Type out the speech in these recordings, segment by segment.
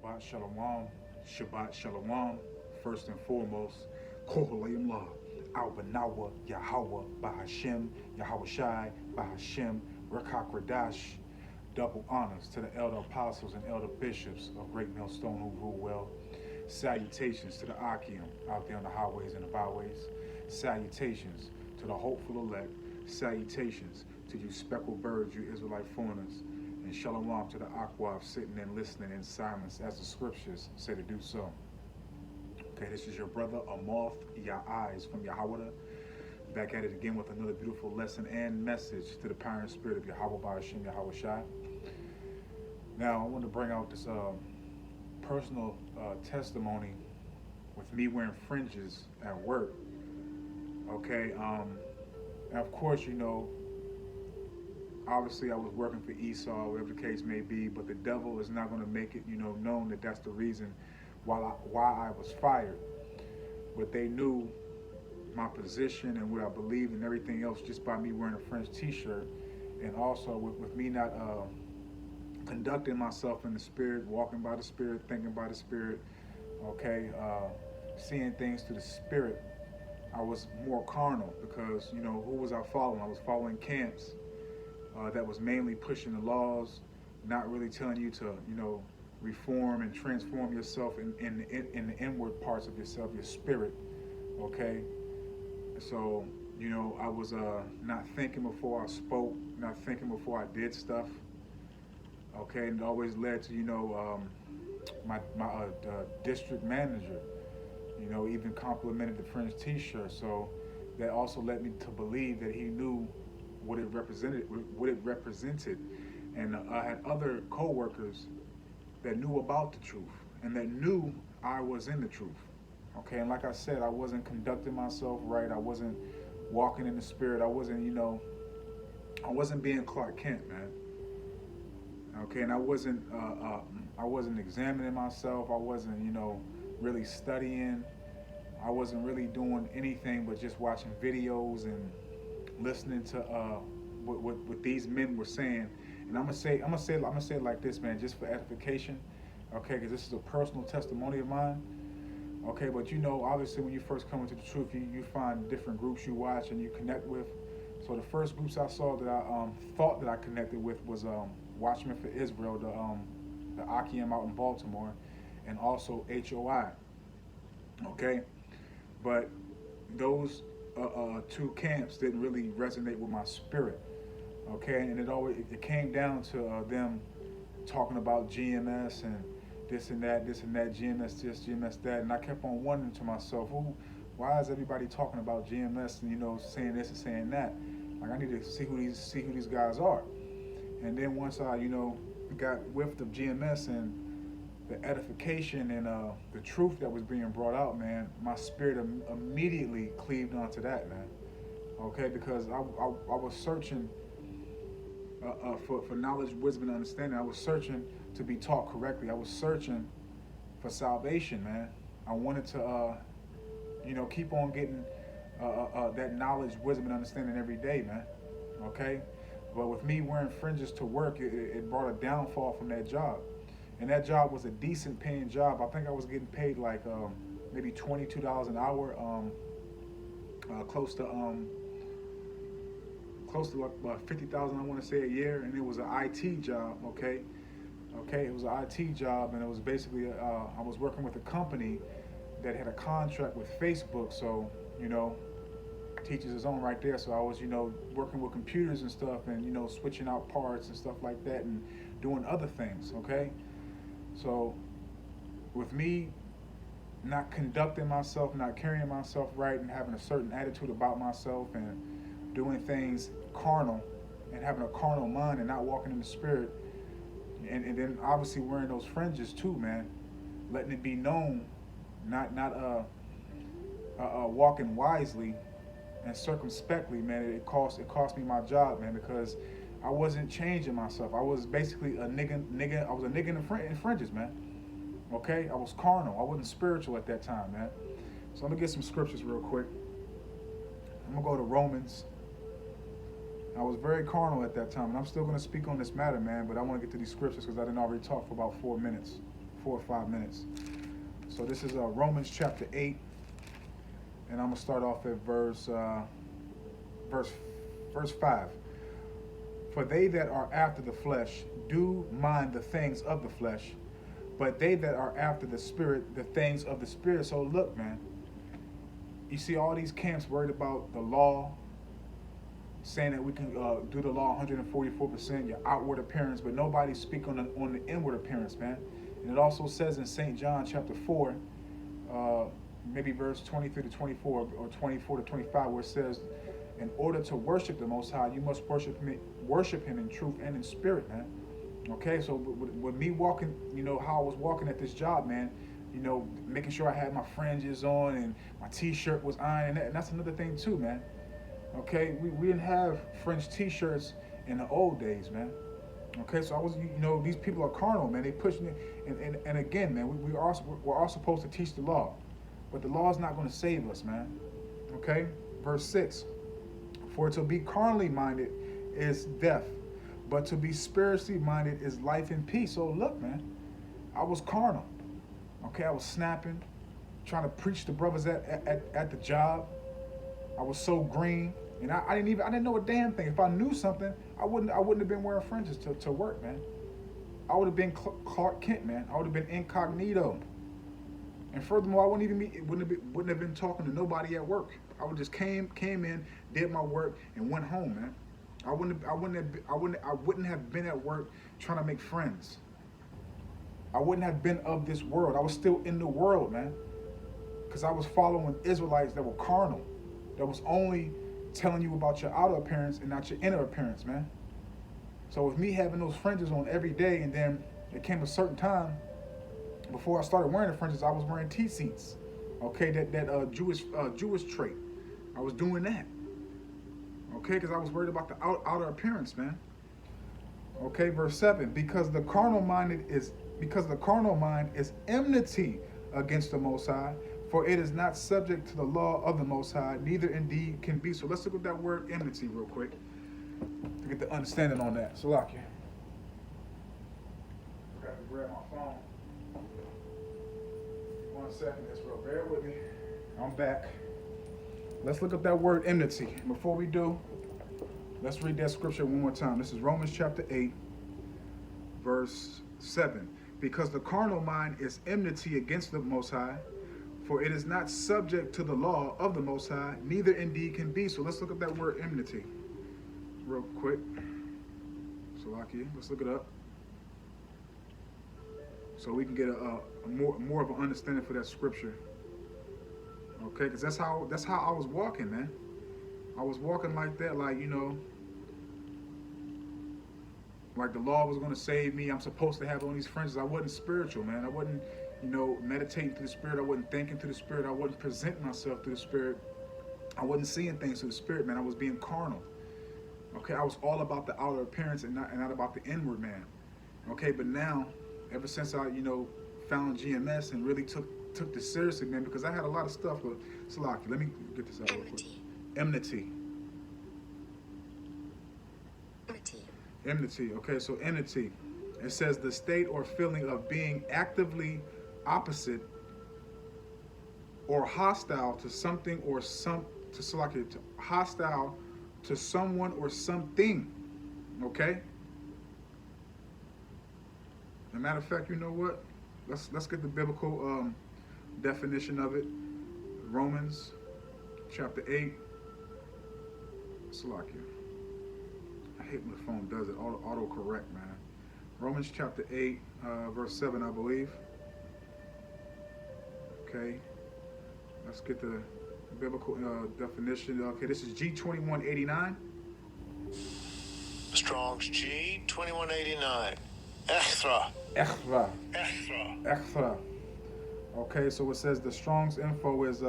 Shabbat Shalom, Shabbat Shalom, first and foremost, Kohalayim La, Albanawa, Yahweh, Bahashem, Yahweh Shai, Bahashem, Rakak Radash, double honors to the elder apostles and elder bishops of Great Millstone who rule well. Salutations to the Akim out there on the highways and the byways. Salutations to the hopeful elect. Salutations to you speckled birds, you Israelite foreigners. And shalom to the Akwab sitting and listening in silence as the scriptures say to do so. Okay, this is your brother Amoth Ya'ez from Yahweh. Back at it again with another beautiful lesson and message to the power and spirit of Yahweh Ba'ashem Yahweh Shai. Now, I want to bring out this personal testimony with me wearing fringes at work. Okay, and of course, you know, obviously I was working for Esau, whatever the case may be, but the devil is not going to make it, you know, known that that's the reason why I was fired. But they knew my position and what I believed and everything else just by me wearing a French t-shirt, and also with me not conducting myself in the spirit, walking by the spirit, thinking by the spirit, okay, seeing things through the spirit. I was more carnal because, you know, who was I following? I was following camps that was mainly pushing the laws, not really telling you to, you know, reform and transform yourself in the inward parts of yourself, your spirit, okay? So, you know, I was not thinking before I spoke, not thinking before I did stuff, okay? And it always led to, you know, my district manager, you know, even complimented the Fringe t-shirt. So that also led me to believe that he knew what it represented. And I had other co-workers that knew about the truth and that knew I was in the truth. Okay, and like I said, I wasn't conducting myself right. I wasn't walking in the spirit. I wasn't, you know, I wasn't being Clark Kent, man. Okay, and I wasn't examining myself. I wasn't, you know, really studying. I wasn't really doing anything but just watching videos and listening to what these men were saying. And I'm gonna say it like this, man, just for edification, okay? Because this is a personal testimony of mine, okay? But you know, obviously, when you first come into the truth, you find different groups you watch and you connect with. So the first groups I saw that I thought that I connected with was Watchmen for Israel, the Akim out in Baltimore, and also HOI, okay? But those two camps didn't really resonate with my spirit, okay? And it came down to them talking about GMS and this and that, GMS this, GMS that, and I kept on wondering to myself, why is everybody talking about GMS and, you know, saying this and saying that? Like, I need to see who these guys are. And then once I, you know, got whiffed of GMS and the edification and the truth that was being brought out, man, my spirit immediately cleaved onto that, man. Okay, because I was searching for knowledge, wisdom, and understanding. I was searching to be taught correctly. I was searching for salvation, man. I wanted to, you know, keep on getting that knowledge, wisdom, and understanding every day, man. Okay, but with me wearing fringes to work, it brought a downfall from that job. And that job was a decent paying job. I think I was getting paid like maybe $22 an hour, close to like about 50,000, I want to say, a year. And it was an IT job, okay? Okay, it was an IT job, and it was basically I was working with a company that had a contract with Facebook. So, you know, teaches his own right there. So I was, you know, working with computers and stuff, and, you know, switching out parts and stuff like that, and doing other things, okay? So with me not conducting myself, not carrying myself right, and having a certain attitude about myself and doing things carnal and having a carnal mind and not walking in the spirit, and then obviously wearing those fringes too, man, letting it be known, not walking wisely and circumspectly, man, it cost me my job, man, because I wasn't changing myself. I was basically a nigga. I was a nigga in fringes, man. Okay, I was carnal. I wasn't spiritual at that time, man. So let me get some scriptures real quick. I'm gonna go to Romans. I was very carnal at that time, and I'm still gonna speak on this matter, man. But I want to get to these scriptures because I didn't already talk for about 4 minutes, 4 or 5 minutes. So this is Romans chapter 8, and I'm gonna start off at verse 5. For they that are after the flesh do mind the things of the flesh, but they that are after the spirit, the things of the spirit. So look, man, you see all these camps worried about the law, saying that we can do the law 144%, your outward appearance, but nobody speak on the inward appearance, man. And it also says in St. John chapter 4, maybe verse 23 to 24 or 24 to 25, where it says, in order to worship the Most High, you must worship him in truth and in spirit, man. Okay, so with me walking, how I was walking at this job, man, making sure I had my fringes on and my t-shirt was ironed, and that's another thing too, man. Okay, we didn't have fringe t-shirts in the old days, man. Okay, so I was, these people are carnal, man. They pushing it, and again, man, we're all supposed to teach the law, but the law is not going to save us, man. Okay, verse 6. For to be carnally minded is death, but to be spiritually minded is life and peace. So look, man, I was carnal. Okay, I was snapping, trying to preach to brothers at the job. I was so green, and I didn't know a damn thing. If I knew something, I wouldn't have been wearing fringes to work, man. I would have been Clark Kent, man. I would have been incognito. And furthermore, I wouldn't have been talking to nobody at work. I would just came in, did my work, and went home, man. I wouldn't have been at work trying to make friends. I wouldn't have been of this world. I was still in the world, man, because I was following Israelites that were carnal, that was only telling you about your outer appearance and not your inner appearance, man. So with me having those fringes on every day, and then it came a certain time before I started wearing the fringes, I was wearing T-seats. Okay, that Jewish trait. I was doing that. Okay, because I was worried about the outer appearance, man. Okay, verse 7. Because the carnal mind is enmity against the Most High, for it is not subject to the law of the Most High, neither indeed can be. So let's look at that word enmity real quick to get the understanding on that. So, Salakia. I got to grab my phone. 1 second, Israel. Bear with me. I'm back. Let's look up that word enmity. Before we do, let's read that scripture one more time. This is Romans chapter 8, verse 7. Because the carnal mind is enmity against the Most High, for it is not subject to the law of the Most High, neither indeed can be. So let's look up that word enmity real quick. Salakia, let's look it up, so we can get a more of an understanding for that scripture. Okay, because that's how I was walking, man. I was walking like that, like like the law was going to save me. I'm supposed to have on these fringes. I wasn't spiritual, man. I wasn't, meditating through the Spirit. I wasn't thinking through the Spirit. I wasn't presenting myself through the Spirit. I wasn't seeing things through the Spirit, man. I was being carnal. Okay, I was all about the outer appearance and not about the inward man. Okay, but now, ever since I, found GMS and really took this seriously, man, because I had a lot of stuff. But Salaki, let me get this out real quick. Enmity. Enmity. Okay, so enmity. It says the state or feeling of being actively opposite or hostile to something or hostile to someone or something. Okay. As a matter of fact, you know what? Let's get the biblical definition of it. Romans chapter 8. Salakia. I hate when the phone does it. Auto correct, man. Romans chapter 8, verse 7, I believe. Okay. Let's get the biblical definition. Okay, this is G2189. Strong's G2189. Extra. Okay, so it says the Strong's info is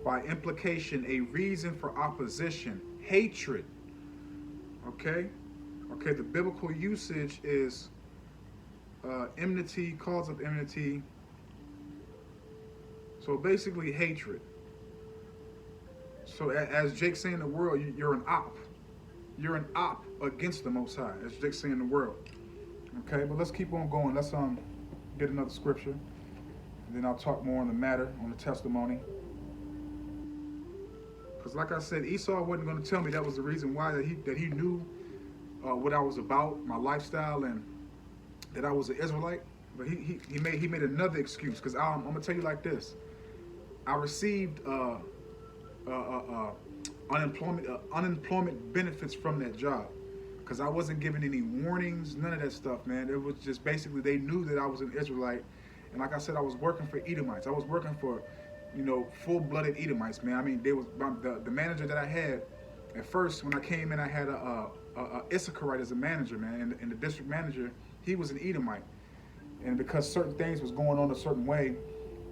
by implication a reason for opposition, hatred. Okay, the biblical usage is enmity, cause of enmity. So basically hatred. So as Jake's saying in the world, you're an op. You're an op against the Most High, as Jake's saying in the world. Okay, but let's keep on going. Let's get another scripture, and then I'll talk more on the matter, on the testimony. Because like I said, Esau wasn't going to tell me that was the reason why that he knew what I was about, my lifestyle, and that I was an Israelite. But he made another excuse. Because I'm gonna tell you like this: I received unemployment benefits from that job. Because I wasn't given any warnings, none of that stuff, man. It was just basically they knew that I was an Israelite, and like I said, I was working for Edomites. I was working for, full-blooded Edomites, man. I mean, they was the manager that I had. At first, when I came in, I had a Issacharite as a manager, man, and the district manager, he was an Edomite, and because certain things was going on a certain way,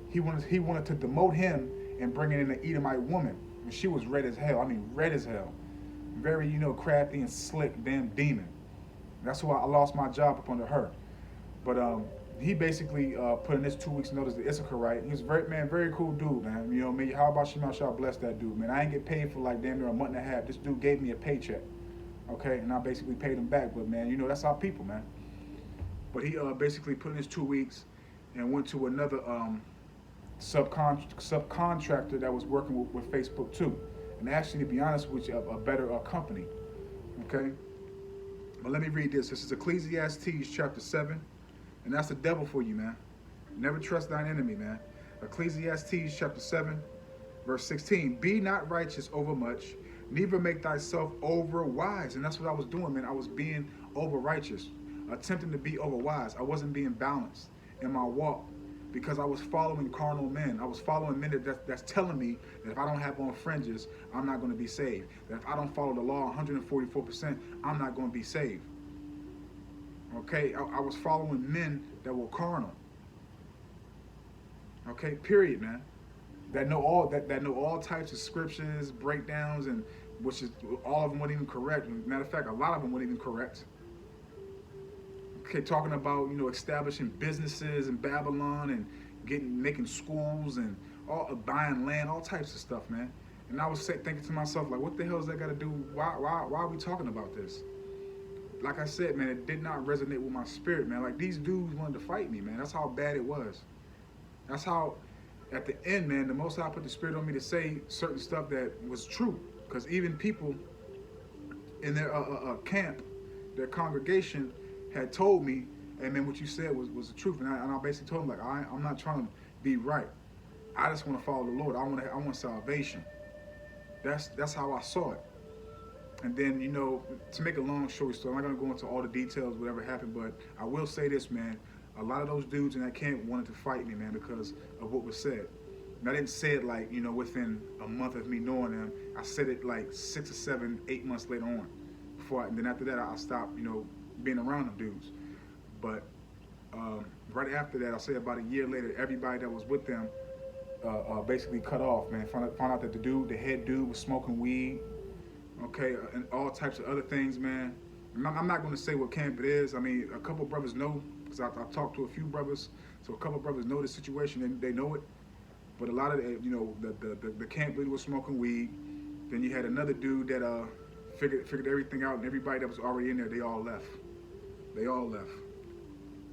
he wanted to demote him and bring in an Edomite woman, and she was red as hell. I mean, red as hell, very crafty and slick, damn demon. That's why I lost my job up under her. But he basically put in his 2 weeks notice to Issacharite. He was very cool dude, man. Me, how about Shema Shah bless that dude, man. I ain't get paid for like damn near a month and a half. This dude gave me a paycheck, okay, and I basically paid him back. But man, that's our people, man. But he basically put in his 2 weeks and went to another subcontractor that was working with Facebook too. And actually, to be honest with you, a better company, okay. But let me read this. This is Ecclesiastes chapter 7. And that's the devil for you, man. Never trust thine enemy, man. Ecclesiastes chapter 7, verse 16. Be not righteous over much, neither make thyself over wise. And that's what I was doing, man. I was being over righteous, attempting to be over wise. I wasn't being balanced in my walk because I was following carnal men. I was following men that's telling me that if I don't have on fringes, I'm not going to be saved. That if I don't follow the law 144%, I'm not going to be saved. Okay, I was following men that were carnal. Okay, period, man. That know all types of scriptures, breakdowns, and which is all of them weren't even correct. Matter of fact, a lot of them weren't even correct. Okay, talking about establishing businesses in Babylon and making schools and buying land, all types of stuff, man. And I was thinking to myself, like, what the hell is that got to do? Why are we talking about this? Like I said, man, it did not resonate with my spirit, man. Like, these dudes wanted to fight me, man. That's how bad it was. That's how, at the end, man, the Most High put the Spirit on me to say certain stuff that was true. Because even people in their camp, their congregation, had told me, hey, man, what you said was the truth. And I basically told them, like, I'm not trying to be right. I just want to follow the Lord. I want salvation. That's how I saw it. And then, to make a long story short, I'm not going to go into all the details, whatever happened, but I will say this, man. A lot of those dudes in that camp wanted to fight me, man, because of what was said. And I didn't say it like, within a month of me knowing them. I said it like 6 or 7, 8 months later on. And then after that, I stopped, being around them dudes. But right after that, I'll say about a year later, everybody that was with them basically cut off, man. Found out that the head dude was smoking weed. Okay, and all types of other things, man. I'm not going to say what camp it is. I mean, a couple brothers know, because I've talked to a few brothers, so a couple brothers know the situation, and they know it. But a lot of the camp leader was smoking weed. Then you had another dude that figured everything out, and everybody that was already in there, they all left. They all left.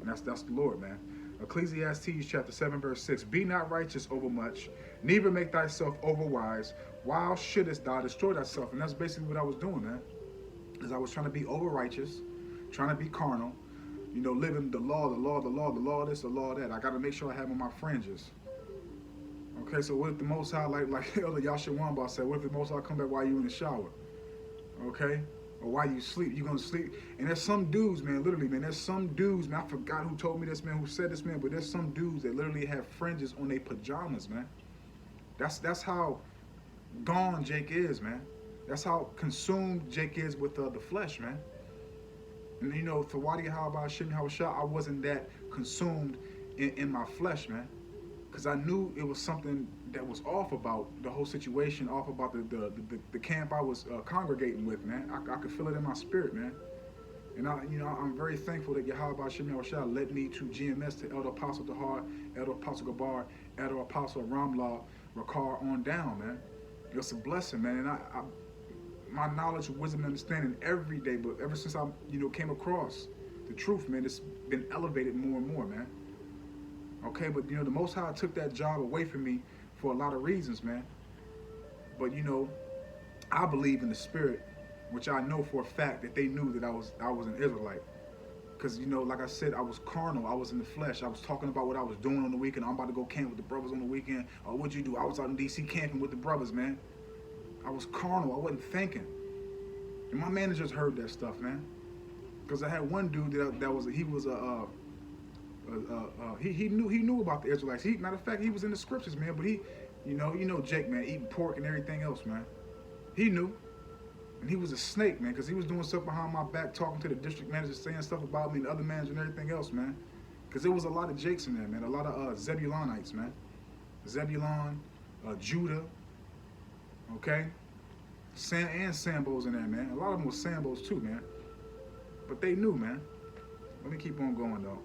And that's the Lord, man. Ecclesiastes chapter 7, verse 6. Be not righteous over much, neither make thyself over wise. Why shouldest thou destroy thyself? And that's basically what I was doing, man. Is I was trying to be over righteous, trying to be carnal, living the law this, the law that. I got to make sure I have on my fringes. Okay, so what if the Most High, like Elder Yashawamba said, what if the Most High come back while you in the shower? Okay? Or while you sleep, you're going to sleep. And there's some dudes, man, literally, man, there's some dudes, man, I forgot who told me this, man, who said this, man, but there's some dudes that literally have fringes on their pajamas, man. That's how gone Jake is, man. That's how consumed Jake is with the flesh, man. And Thawadi Haba Shimmy Hawashah, I wasn't that consumed in my flesh, man. Because I knew it was something that was off about the whole situation, off about the camp I was congregating with, man. I could feel it in my spirit, man. And I'm very thankful that Yahweh Shimmy Hawashah led me to GMS, to Elder Apostle Tahar, Elder Apostle Gabar, Elder Apostle Ramlaw, Rakar on down, man. It's a blessing, man. And I my knowledge, wisdom, and understanding every day, but ever since I, came across the truth, man, it's been elevated more and more, man. Okay, but you know, the Most High took that job away from me for a lot of reasons, man. But you know, I believe in the spirit, which I know for a fact that they knew that I was an Israelite. Because you know, like I said, I was carnal. I was in the flesh. I was talking about what I was doing on the weekend. I'm about to go camp with the brothers on the weekend. Oh, what'd you do? I was out in DC camping with the brothers, man. I was carnal. I wasn't thinking. And my managers heard that stuff, man. Because I had one dude he knew about the Israelites. Matter of fact, he was in the scriptures, man. But you know Jake, man, eating pork and everything else, man. He knew. And he was a snake, man, because he was doing stuff behind my back, talking to the district manager, saying stuff about me and other managers and everything else, man. Because there was a lot of Jakes in there, man. A lot of Zebulonites, man. Zebulon, Judah, okay? And Sambos in there, man. A lot of them were Sambos too, man. But they knew, man. Let me keep on going, though.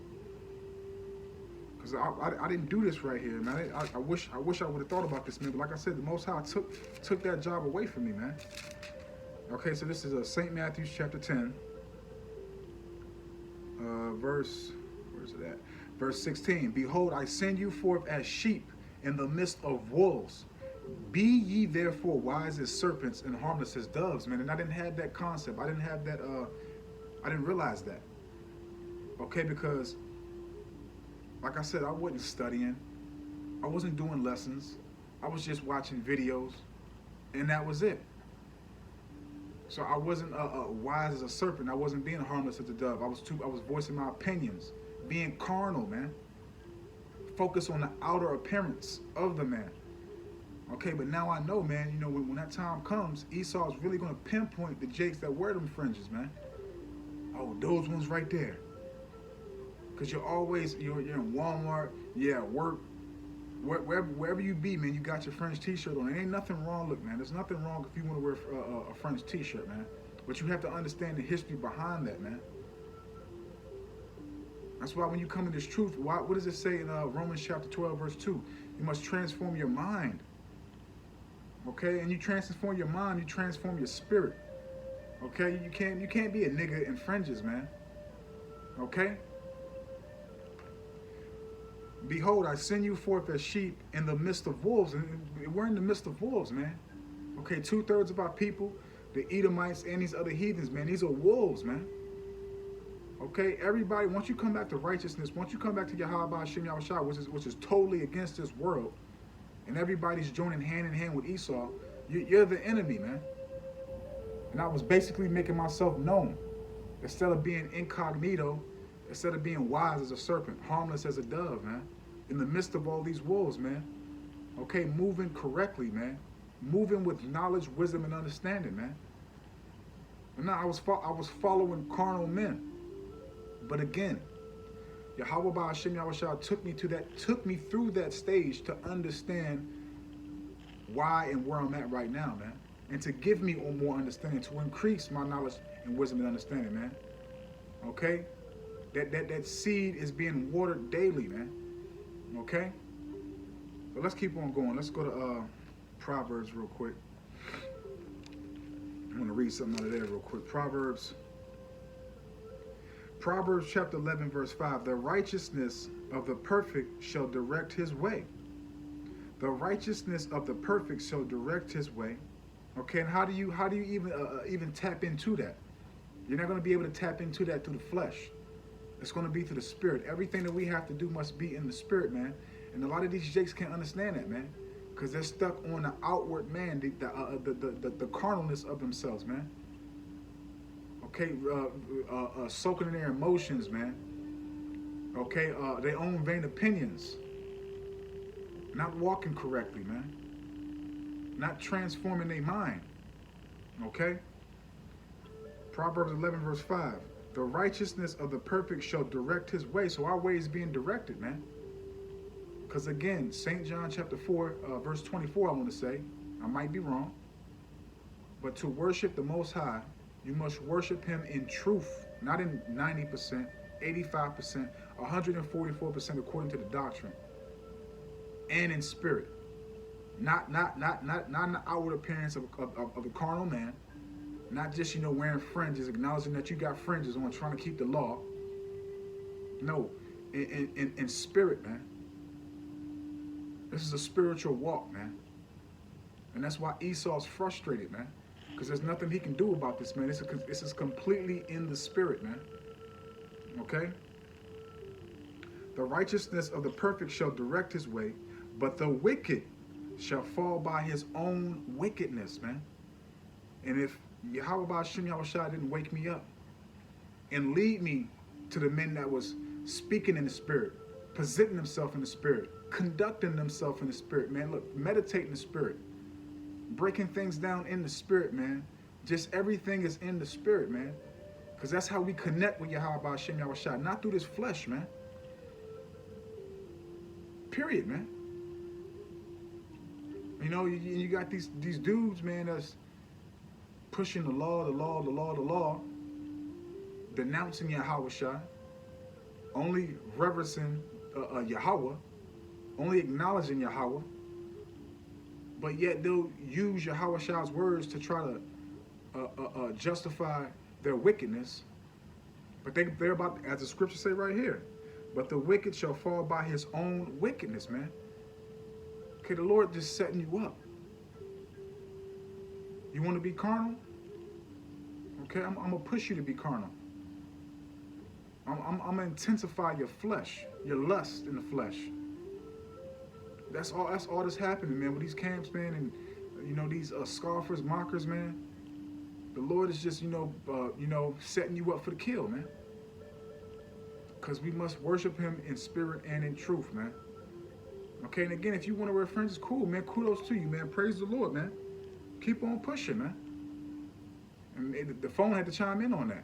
Because I didn't do this right here, man. I wish I would have thought about this, man. But like I said, the Most High took that job away from me, man. Okay, so this is St. Matthew's chapter 10, verse 16. Behold, I send you forth as sheep in the midst of wolves. Be ye therefore wise as serpents and harmless as doves, man. And I didn't have that concept. I didn't have that, I didn't realize that. Okay, because, like I said, I wasn't studying. I wasn't doing lessons. I was just watching videos, and that was it. So I wasn't wise as a serpent. I wasn't being harmless as a dove. I was voicing my opinions, being carnal, man. Focus on the outer appearance of the man. Okay, but now I know, man. You know, when that time comes, Esau's really gonna pinpoint the Jakes that wear them fringes, man. Oh, those ones right there. Cause you're in Walmart, at work. Wherever you be, man, you got your Fringe t-shirt on. There ain't nothing wrong. Look, man, there's nothing wrong if you want to wear a Fringe t-shirt, man. But you have to understand the history behind that, man. That's why when you come to this truth, what does it say in Romans chapter 12, verse 2? You must transform your mind. Okay? And you transform your mind, you transform your spirit. Okay? You can't be a nigga in fringes, man. Okay? Behold, I send you forth as sheep in the midst of wolves. And we're in the midst of wolves, man. Okay, 2/3 of our people, the Edomites and these other heathens, man, these are wolves, man. Okay, everybody, once you come back to righteousness, once you come back to Yahweh Hashem Yahushua, which is totally against this world, and everybody's joining hand in hand with Esau, you're the enemy, man. And I was basically making myself known. Instead of being incognito, instead of being wise as a serpent, harmless as a dove, man. In the midst of all these wolves, man. Okay, moving correctly, man. Moving with knowledge, wisdom, and understanding, man. And now I was following carnal men. But again, Yahweh Ba'ashem Yahushua took me through that stage to understand why and where I'm at right now, man. And to give me more understanding, to increase my knowledge and wisdom and understanding, man. Okay? That seed is being watered daily, man. Okay? But let's keep on going. Let's go to Proverbs real quick. I'm going to read something out of there real quick. Proverbs chapter 11, verse 5. The righteousness of the perfect shall direct his way. The righteousness of the perfect shall direct his way. Okay, and how do you even tap into that? You're not going to be able to tap into that through the flesh. It's going to be through the spirit. Everything that we have to do must be in the spirit, man. And a lot of these jakes can't understand that, man, because they're stuck on the outward man, the carnalness of themselves, man. Okay, soaking in their emotions, man. Okay, their own vain opinions. Not walking correctly, man. Not transforming their mind. Okay? Proverbs 11, verse 5. The righteousness of the perfect shall direct his way. So our way is being directed, man. Because again, St. John chapter 4, verse 24, I want to say. I might be wrong. But to worship the Most High, you must worship him in truth. Not in 90%, 85%, 144% according to the doctrine. And in spirit. Not in the outward appearance of the carnal man. Not just, wearing fringes, acknowledging that you got fringes on, trying to keep the law. No, in spirit, man. This is a spiritual walk, man. And that's why Esau's frustrated, man. Because there's nothing he can do about this, man. This is completely in the spirit, man. Okay? The righteousness of the perfect shall direct his way, but the wicked shall fall by his own wickedness, man. And if Yahweh Ba'ashem Yahushua didn't wake me up and lead me to the men that was speaking in the spirit, presenting themselves in the spirit, conducting themselves in the spirit, man. Look, meditate in the spirit, breaking things down in the spirit, man. Just everything is in the spirit, man. Because that's how we connect with Yahweh Ba'ashem Yahushua, not through this flesh, man. Period, man. You know, you got these dudes, man, that's pushing the law, denouncing Yahweh, only reverencing Yahweh, only acknowledging Yahweh, but yet they'll use Yahweh's words to try to justify their wickedness. But they're about, as the scriptures say right here, but the wicked shall fall by his own wickedness, man. Okay, the Lord just setting you up. You want to be carnal? Okay, I'm going to push you to be carnal. I'm going to intensify your flesh, your lust in the flesh. That's all that's happening, man, with these camps, man, and, you know, these scoffers, mockers, man. The Lord is just, setting you up for the kill, man. Because we must worship him in spirit and in truth, man. Okay, and again, if you want to wear fringes, cool, man. Kudos to you, man. Praise the Lord, man. Keep on pushing, man. And the phone had to chime in on that.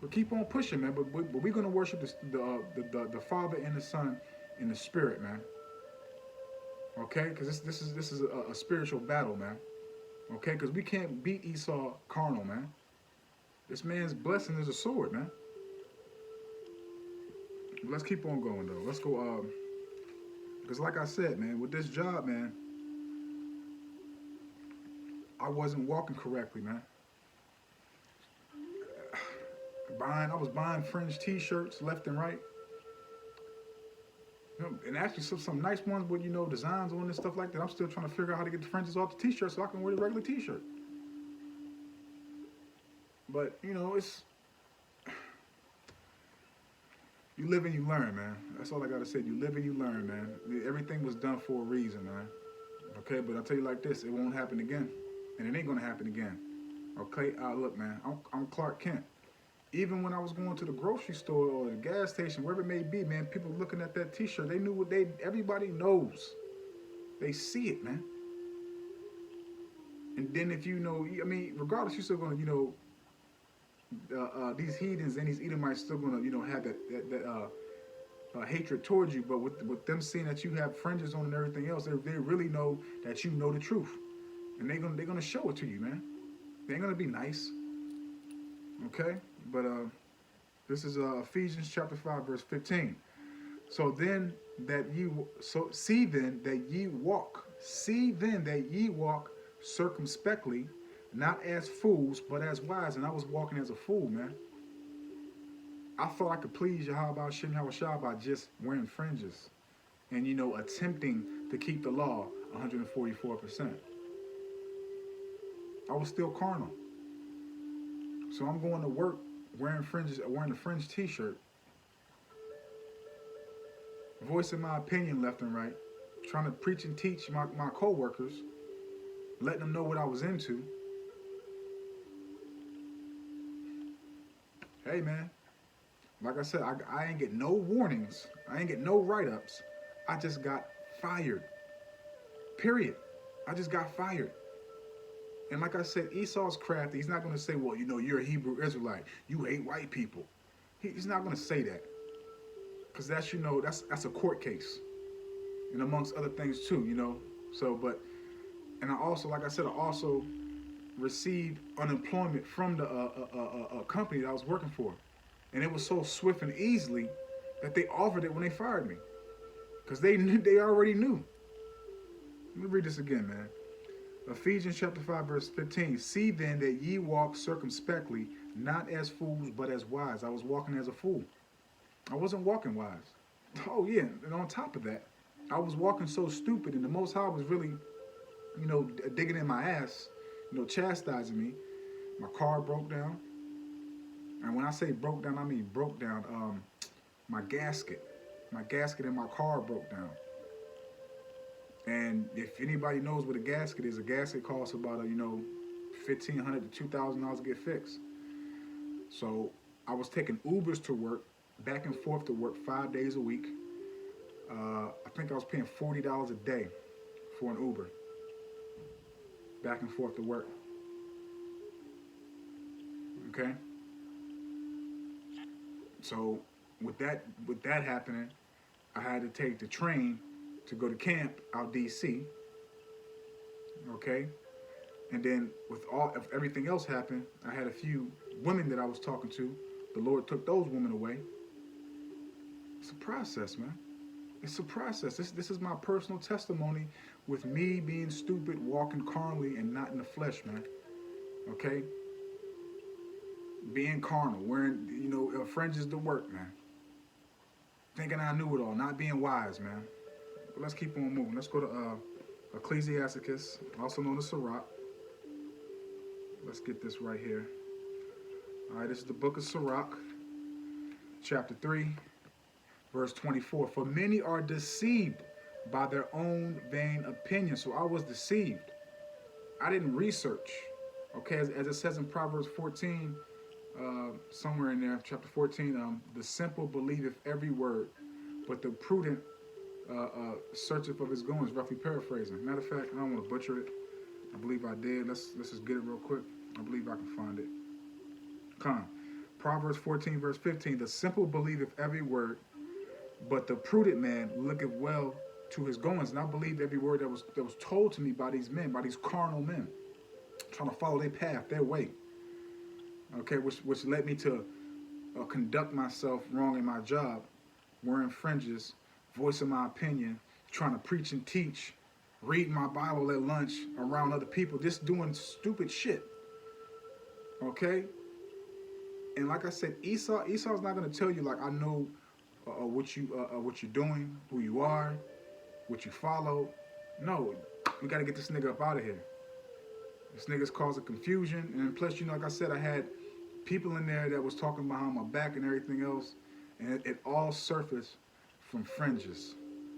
But keep on pushing, man. But we're going to worship the Father and the Son in the Spirit, man. Okay? Because this is a spiritual battle, man. Okay? Because we can't beat Esau carnal, man. This man's blessing is a sword, man. But let's keep on going, though. Let's go, because like I said, man, with this job, man, I wasn't walking correctly, man. I was buying fringe t-shirts left and right. You know, and actually some nice ones with, designs on and stuff like that. I'm still trying to figure out how to get the fringes off the t-shirt so I can wear the regular t-shirt. But, it's... You live and you learn, man. That's all I got to say. You live and you learn, man. Everything was done for a reason, man. Okay, but I'll tell you like this. It won't happen again. And it ain't going to happen again. Okay, look, man. I'm Clark Kent. Even when I was going to the grocery store or the gas station, wherever it may be, man, people looking at that t-shirt, they knew everybody knows. They see it, man. And then if regardless, you're still going to, these heathens and these Edomites still going to, have that hatred towards you. But with them seeing that you have fringes on and everything else, they really know that you know the truth. And they're gonna show it to you, man. They ain't going to be nice. Okay? But this is Ephesians chapter 5, verse 15. See then that ye walk circumspectly, not as fools, but as wise. And I was walking as a fool, man. I thought I could please Yahweh Shem Yahushua by just wearing fringes and, attempting to keep the law 144%. I was still carnal. So I'm going to work wearing a fringe t-shirt, voicing my opinion left and right, trying to preach and teach my co-workers, letting them know what I was into. Hey, man, like I said, I ain't get no warnings. I ain't get no write-ups. I just got fired. Period. I just got fired. And like I said, Esau's crafty. He's not going to say, well, you're a Hebrew Israelite. You hate white people. He's not going to say that. Because that's a court case. And amongst other things too, So, and I also, like I said, I also received unemployment from the a company that I was working for. And it was so swift and easily that they offered it when they fired me. Because they already knew. Let me read this again, man. Ephesians chapter 5, verse 15. See then that ye walk circumspectly, not as fools, but as wise. I was walking as a fool. I wasn't walking wise. Oh, yeah. And on top of that, I was walking so stupid, and the Most High was really, digging in my ass, chastising me. My car broke down, and when I say broke down, I mean broke down. My gasket in my car broke down. And if anybody knows what a gasket costs about $1,500 to $2,000 to get fixed. So I was taking Ubers to work, back and forth to work 5 days a week. I think I was paying $40 a day for an Uber, back and forth to work. Okay. So with that happening, I had to take the train to go to camp out DC. Okay. And then if everything else happened, I had a few women that I was talking to. The Lord took those women away. It's a process, man. It's a process. This is my personal testimony with me being stupid, walking carnally and not in the flesh, man. Okay? Being carnal, wearing, fringes to work, man. Thinking I knew it all, not being wise, man. But let's keep on moving. Let's go to Ecclesiasticus, also known as Sirach. Let's get this right here. All right, this is the book of Sirach, chapter 3, verse 24. For many are deceived by their own vain opinion. So I was deceived. I didn't research. Okay, as it says in Proverbs 14, somewhere in there, chapter 14, the simple believeth every word, but the prudent searcheth of his goings, roughly paraphrasing. Matter of fact, I don't want to butcher it. I believe I did. Let's just get it real quick. I believe I can find it. Proverbs 14, verse 15. The simple believeth every word, but the prudent man looketh well to his goings. And I believed every word that was told to me by these men, by these carnal men, trying to follow their path, their way. Okay, which led me to conduct myself wrong in my job, wearing fringes, voicing my opinion, trying to preach and teach, reading my Bible at lunch around other people, just doing stupid shit. Okay? And like I said, Esau's not going to tell you, like, I know what you're doing, who you are, what you follow. No, we got to get this nigga up out of here. This nigga's causing confusion. And plus, like I said, I had people in there that was talking behind my back and everything else. And it all surfaced from fringes.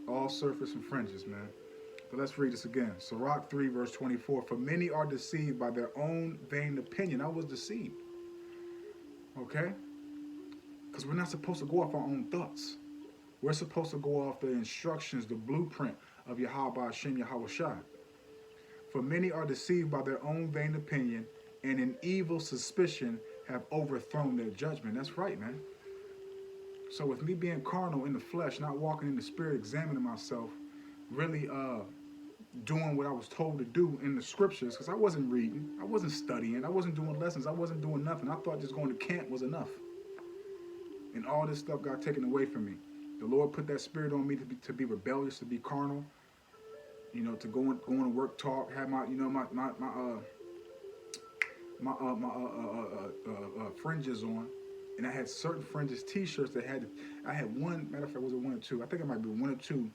All surfaced from fringes, man. But let's read this again. Sirach 3, verse 24. For many are deceived by their own vain opinion. I was deceived. Okay? Because we're not supposed to go off our own thoughts. We're supposed to go off the instructions, the blueprint of Yahweh Hashem Yahweh Shai. For many are deceived by their own vain opinion, and in evil suspicion have overthrown their judgment. That's right, man. So with me being carnal in the flesh, not walking in the spirit, examining myself, really doing what I was told to do in the scriptures, because I wasn't reading, I wasn't studying, I wasn't doing lessons, I wasn't doing nothing. I thought just going to camp was enough. And all this stuff got taken away from me. The Lord put that spirit on me to be rebellious, to be carnal, to go and work, talk, have my fringes on. And I had certain fringes t-shirts that I had one, matter of fact, was it one or two? I think it might be one or two.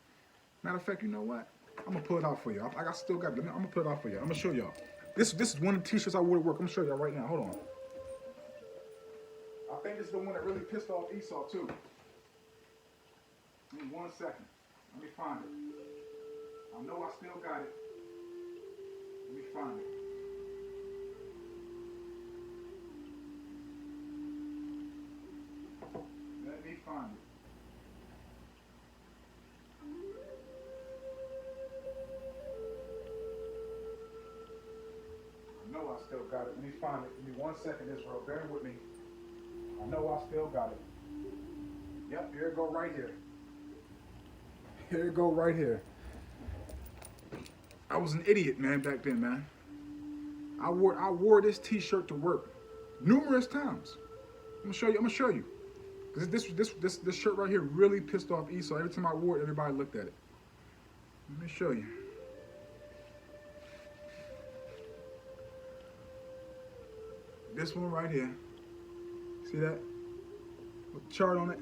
Matter of fact, you know what? I'm gonna pull it out for you. I still got it. I'm gonna pull it out for you. I'm gonna show y'all. This is one of the t-shirts I wore to work. I'm gonna show y'all right now. Hold on. I think this is the one that really pissed off Esau too. Give me 1 second. Let me find it. I know I still got it. Let me find it. Let me find it. I know I still got it. Let me find it. Give me 1 second, Israel. Bear with me. I know I still got it. Yep, here it go right here. Here it go right here. I was an idiot, man, back then, man. I wore this t-shirt to work numerous times. I'm gonna show you. Cause this shirt right here really pissed off Esau. Every time I wore it, everybody looked at it. Let me show you. This one right here. See that? With the chart on it.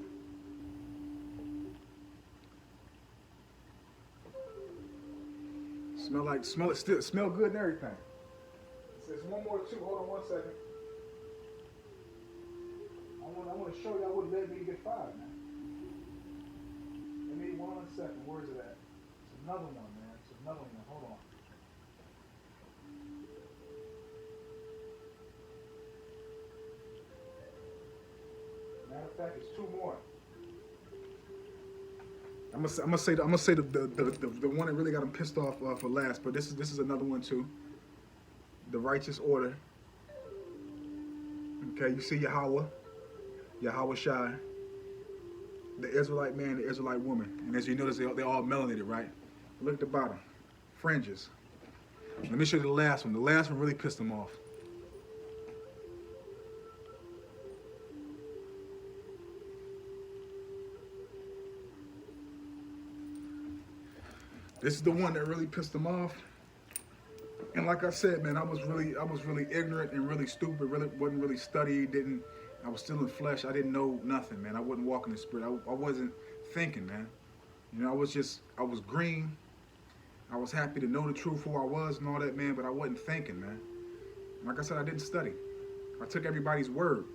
Smell it still, smell good and everything. There's one more too. Hold on one second. I want to show y'all what led me to get five, man. Give me 1 second. Where is it at? It's another one, man. It's another one. Hold on. Matter of fact, it's two more. I'm gonna say the one that really got him pissed off for last, but this is another one too. The righteous order. Okay, you see Yahweh Shai, the Israelite man, the Israelite woman, and as you notice, they're all melanated, right? Look at the bottom, fringes. Let me show you the last one. The last one really pissed him off. This is the one that really pissed him off. And like I said, man, I was really ignorant and really stupid. Really wasn't really studied. I was still in flesh. I didn't know nothing, man. I wasn't walking in the spirit. I wasn't thinking, man. You know, I was green. I was happy to know the truth, who I was and all that, man. But I wasn't thinking, man. Like I said, I didn't study. I took everybody's word,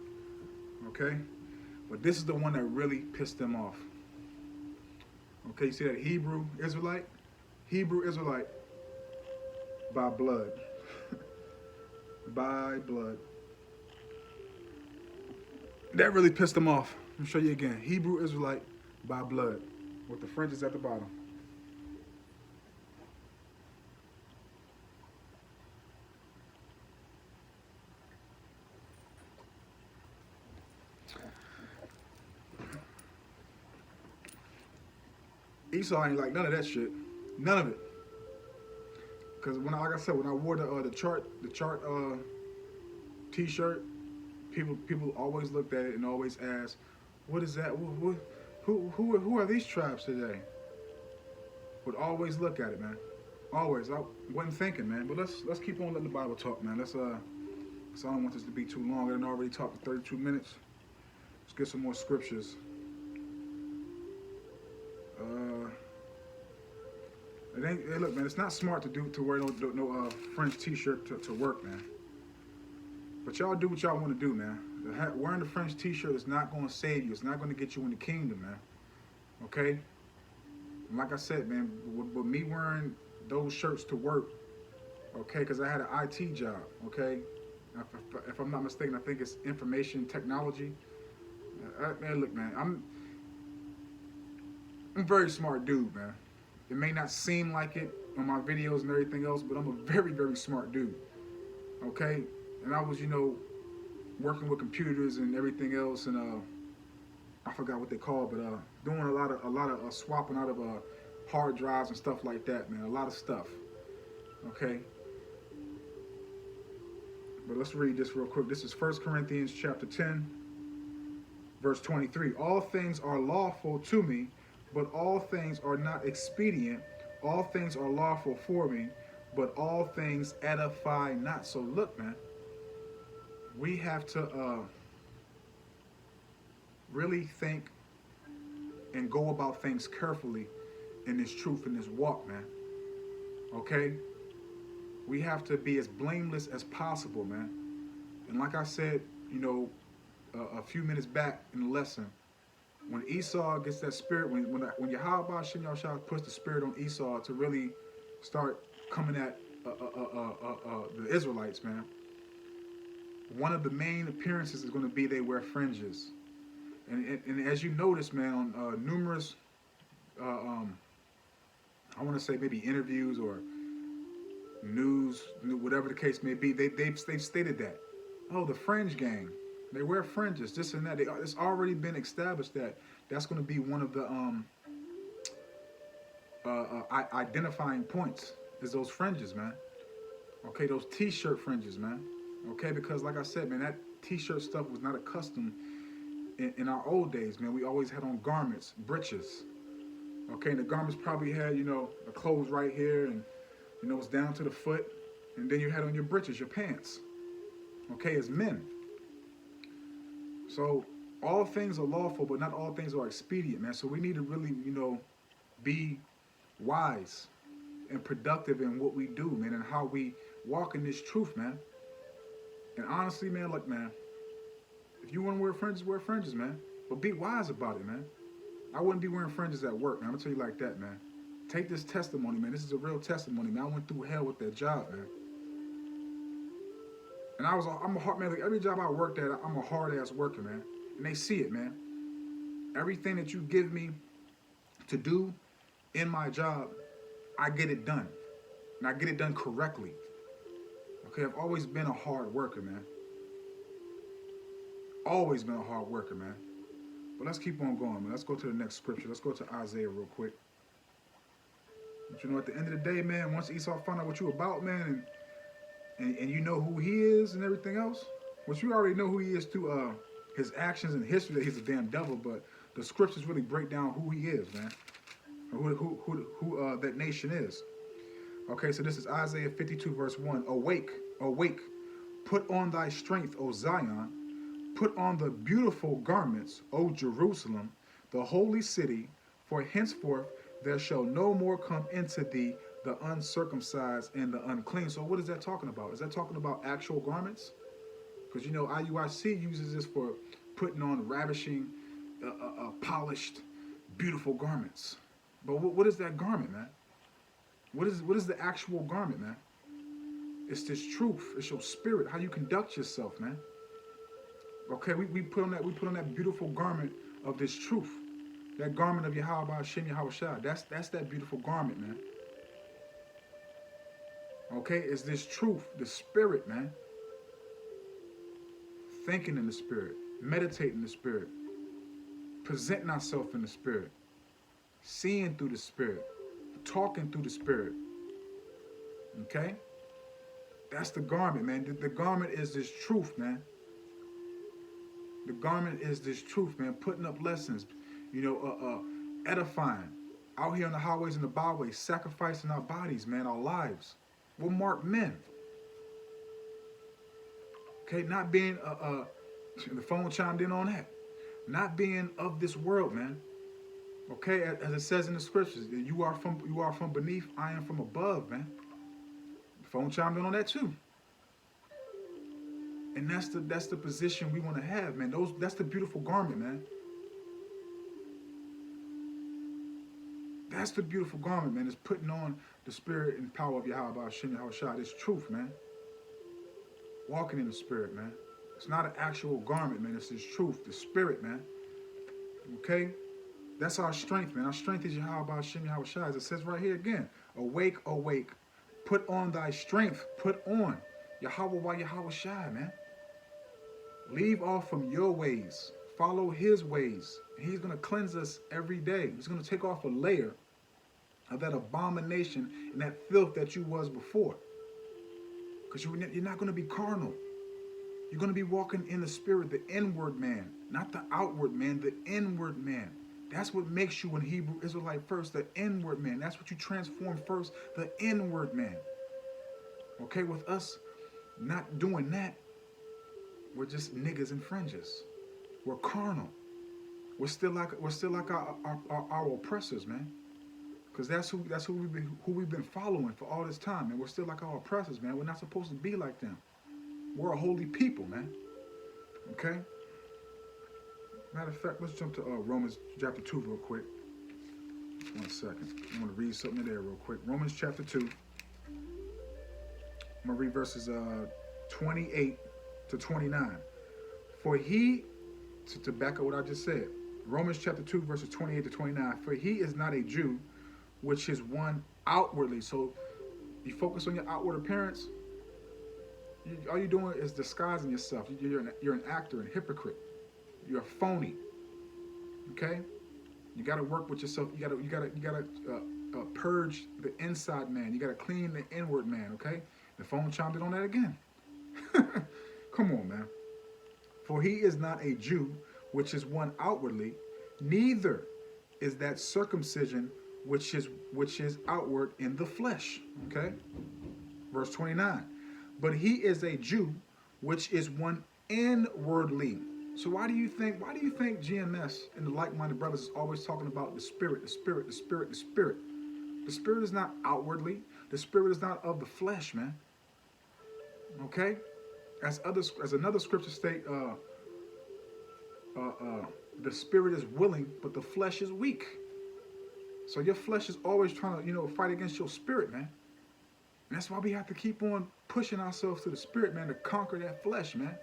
okay? But this is the one that really pissed them off. Okay, you see that Hebrew Israelite? Hebrew Israelite by blood. By blood. That really pissed them off. Let me show you again. Hebrew Israelite by blood with the fringes at the bottom. Esau ain't like none of that shit. None of it. Cause like I said, when I wore the chart T-shirt, people always looked at it and always asked, "What is that? Who are these tribes today?" Would always look at it, man. Always. I wasn't thinking, man. But let's keep on letting the Bible talk, man. So I don't want this to be too long. I done already talked for 32 minutes. Let's get some more scriptures. Hey, look, man, it's not smart to wear no French T-shirt to work, man. But y'all do what y'all want to do, man. Wearing the French T-shirt is not going to save you. It's not going to get you in the kingdom, man. Okay? And like I said, man, with me wearing those shirts to work, okay, because I had an IT job, okay? If I'm not mistaken, I think it's information technology. Man, look, man, I'm a very smart dude, man. It may not seem like it on my videos and everything else, but I'm a very, very smart dude. Okay? And I was, working with computers and everything else, and I forgot what they call, but doing a lot of swapping out of hard drives and stuff like that, man. A lot of stuff. Okay? But let's read this real quick. This is 1 Corinthians chapter 10, verse 23. All things are lawful to me, but all things are not expedient. All things are lawful for me, but all things edify not. So look, man, we have to really think and go about things carefully in this truth, in this walk, man. Okay? We have to be as blameless as possible, man. And like I said, a few minutes back in the lesson, when Esau gets that spirit, when Yahweh Shem Yahshua puts the spirit on Esau to really start coming at the Israelites, man, one of the main appearances is going to be they wear fringes. And as you notice, man, on numerous, I want to say maybe interviews or news, whatever the case may be, they've stated that. Oh, the fringe gang. They wear fringes, this and that. It's already been established that that's going to be one of the identifying points is those fringes, man. Okay, those T-shirt fringes, man. Okay, because like I said, man, that T-shirt stuff was not a custom in our old days, man. We always had on garments, breeches. Okay, and the garments probably had, the clothes right here, and it's down to the foot, and then you had on your breeches, your pants. Okay, as men. So all things are lawful, but not all things are expedient, man. So we need to really, be wise and productive in what we do, man, and how we walk in this truth, man. And honestly, man, look, man, if you want to wear fringes, man. But be wise about it, man. I wouldn't be wearing fringes at work, man. I'm gonna tell you like that, man. Take this testimony, man. This is a real testimony, man. I went through hell with that job, man. And I'm a hard man. Like every job I worked at, I'm a hard ass worker, man. And they see it, man. Everything that you give me to do in my job, I get it done. And I get it done correctly. Okay, I've always been a hard worker, man. Always been a hard worker, man. But let's keep on going, man. Let's go to the next scripture. Let's go to Isaiah real quick. But you know, at the end of the day, man, once Esau found out what you about, man, and you know who he is and everything else, which you already know who he is through his actions and history, that he's a damn devil, but the scriptures really break down who he is, man. Who that nation is. Okay, so this is Isaiah 52 verse 1. Awake, awake, put on thy strength, O Zion. Put on the beautiful garments, O Jerusalem, the holy city, for henceforth there shall no more come into thee the uncircumcised and the unclean. So what is that talking about? Is that talking about actual garments? Because, you know, IUIC uses this for putting on ravishing, polished, beautiful garments. But what is that garment, man? What is the actual garment, man? It's this truth. It's your spirit, how you conduct yourself, man. Okay, we put on that beautiful garment of this truth. That garment of Yahweh Hashem Yahweh Shai. That's that beautiful garment, man. Okay, it's this truth, the spirit, man. Thinking in the spirit, meditating in the spirit, presenting ourselves in the spirit, seeing through the spirit, talking through the spirit. Okay? That's the garment, man. The garment is this truth, man. The garment is this truth, man. Putting up lessons, you know, edifying. Out here on the highways and the byways, sacrificing our bodies, man, our lives. We're marked men. Okay, not being, the phone chimed in on that. Not being of this world, man. Okay, as it says in the scriptures, you are from beneath, I am from above, man. The phone chimed in on that too. And that's the position we want to have, man. That's the beautiful garment, man. That's the beautiful garment, man. It's putting on the spirit and power of Yahweh Hashem Yahweh Shai. It's truth, man. Walking in the spirit, man. It's not an actual garment, man. It's this truth, the spirit, man. Okay? That's our strength, man. Our strength is Yahweh Hashem Yahweh Shai. As it says right here again. Awake, awake. Put on thy strength. Put on Yahweh Yahweh Shai, man. Leave off from your ways. Follow his ways. He's going to cleanse us every day. He's going to take off a layer of that abomination and that filth that you was before. Because you're not going to be carnal. You're going to be walking in the spirit, the inward man. Not the outward man, the inward man. That's what makes you an Hebrew Israelite first, the inward man. That's what you transform first, the inward man. Okay, with us not doing that, we're just niggas and fringes. We're carnal. We're still like our oppressors, man. Because that's who we've been following for all this time, and we're still like our oppressors, man. We're not supposed to be like them. We're a holy people, man. Okay. Matter of fact, let's jump to Romans chapter 2 real quick. Just 1 second. I want to read something in there real quick. Romans chapter 2. I'm gonna read verses 28 to 29. For he, to back up what I just said, Romans chapter 2 verses 28 to 29. For he is not a Jew, which is one outwardly. So you focus on your outward appearance. All you're doing is disguising yourself. You're an actor and hypocrite. You're a phony. Okay? You got to work with yourself. You gotta purge the inside man. You got to clean the inward man. Okay? The phone chimed in on that again. Come on, man. For he is not a Jew, which is one outwardly, neither is that circumcision which is outward in the flesh. Okay? Verse 29. But he is a Jew, which is one inwardly. So why do you think GMS and the like-minded brothers is always talking about the spirit, the spirit, the spirit, the spirit? The spirit is not outwardly. The spirit is not of the flesh, man. Okay? As another scripture state, the spirit is willing, but the flesh is weak. So your flesh is always trying to, fight against your spirit, man. And that's why we have to keep on pushing ourselves to the spirit, man, to conquer that flesh, man.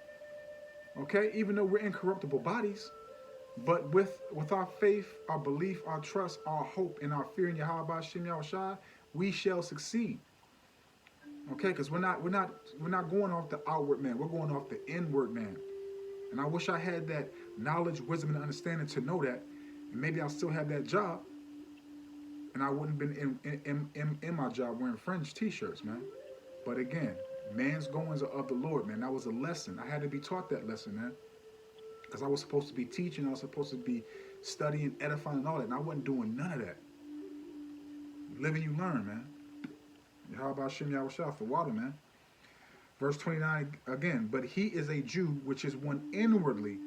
Okay? Even though we're incorruptible bodies, but with our faith, our belief, our trust, our hope, and our fear in Yahweh Shem Yahushua, we shall succeed. Okay? Because we're not going off the outward man. We're going off the inward man. And I wish I had that knowledge, wisdom, and understanding to know that. And maybe I'll still have that job. And I wouldn't have been in my job wearing Fringe t-shirts, man. But again, man's goings are of the Lord, man. That was a lesson. I had to be taught that lesson, man. Because I was supposed to be teaching. I was supposed to be studying, edifying, and all that. And I wasn't doing none of that. Living, you learn, man. How about Shem Yahushua for water, man? Verse 29 again. But he is a Jew, which is one inwardly,